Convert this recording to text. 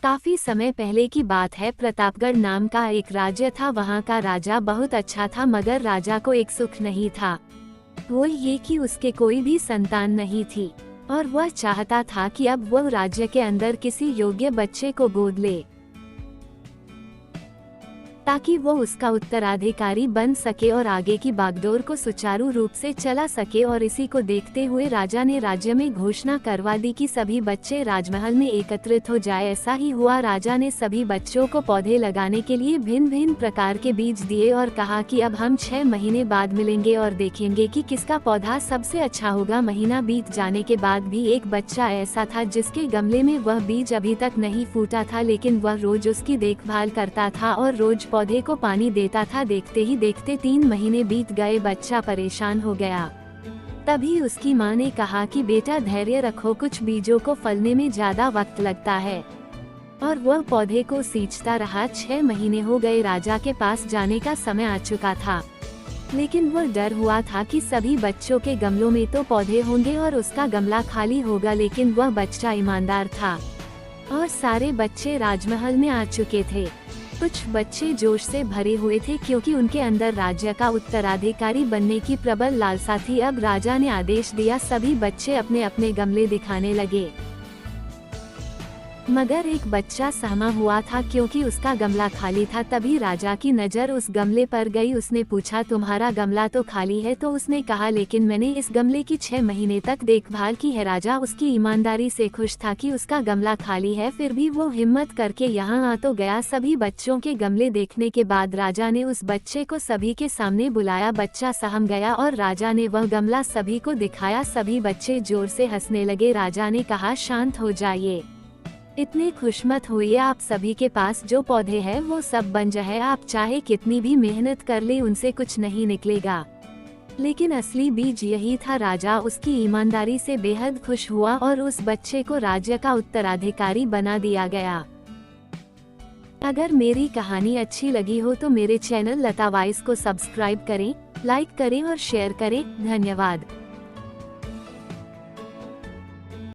काफी समय पहले की बात है। प्रतापगढ़ नाम का एक राज्य था। वहाँ का राजा बहुत अच्छा था, मगर राजा को एक सुख नहीं था। वो ये कि उसके कोई भी संतान नहीं थी और वह चाहता था कि अब वह राज्य के अंदर किसी योग्य बच्चे को गोद ले, ताकि वो उसका उत्तराधिकारी बन सके और आगे की बागडोर को सुचारू रूप से चला सके। और इसी को देखते हुए राजा ने राज्य में घोषणा करवा दी कि सभी बच्चे राजमहल में एकत्रित हो जाए। ऐसा ही हुआ। राजा ने सभी बच्चों को पौधे लगाने के लिए भिन्न भिन्न प्रकार के बीज दिए और कहा कि अब हम 6 महीने बाद मिलेंगे और देखेंगे कि किसका पौधा सबसे अच्छा होगा। महीना बीत जाने के बाद भी एक बच्चा ऐसा था जिसके गमले में वह बीज अभी तक नहीं फूटा था, लेकिन वह रोज उसकी देखभाल करता था और रोज पौधे को पानी देता था। देखते ही देखते 3 महीने बीत गए। बच्चा परेशान हो गया। तभी उसकी माँ ने कहा कि बेटा धैर्य रखो, कुछ बीजों को फलने में ज्यादा वक्त लगता है। और वह पौधे को सींचता रहा। 6 महीने हो गए। राजा के पास जाने का समय आ चुका था, लेकिन वह डर हुआ था कि सभी बच्चों के गमलों में तो पौधे होंगे और उसका गमला खाली होगा। लेकिन वह बच्चा ईमानदार था और सारे बच्चे राजमहल में आ चुके थे। कुछ बच्चे जोश से भरे हुए थे क्योंकि उनके अंदर राज्य का उत्तराधिकारी बनने की प्रबल लालसा थी। अब राजा ने आदेश दिया, सभी बच्चे अपने अपने गमले दिखाने लगे। मगर एक बच्चा सहमा हुआ था क्योंकि उसका गमला खाली था। तभी राजा की नज़र उस गमले पर गई। उसने पूछा, तुम्हारा गमला तो खाली है? तो उसने कहा, लेकिन मैंने इस गमले की 6 महीने तक देखभाल की है। राजा उसकी ईमानदारी से खुश था कि उसका गमला खाली है, फिर भी वो हिम्मत करके यहाँ आ तो गया। सभी बच्चों के गमले देखने के बाद राजा ने उस बच्चे को सभी के सामने बुलाया। बच्चा सहम गया और राजा ने वह गमला सभी को दिखाया। सभी बच्चे जोर से हंसने लगे। राजा ने कहा, शांत हो जाइए, इतने खुश मत होइए। आप सभी के पास जो पौधे हैं वो सब बंज है। आप चाहे कितनी भी मेहनत कर ले, उनसे कुछ नहीं निकलेगा। लेकिन असली बीज यही था। राजा उसकी ईमानदारी से बेहद खुश हुआ और उस बच्चे को राज्य का उत्तराधिकारी बना दिया गया। अगर मेरी कहानी अच्छी लगी हो तो मेरे चैनल लता वॉइस को सब्सक्राइब करें, लाइक करें और शेयर करें। धन्यवाद।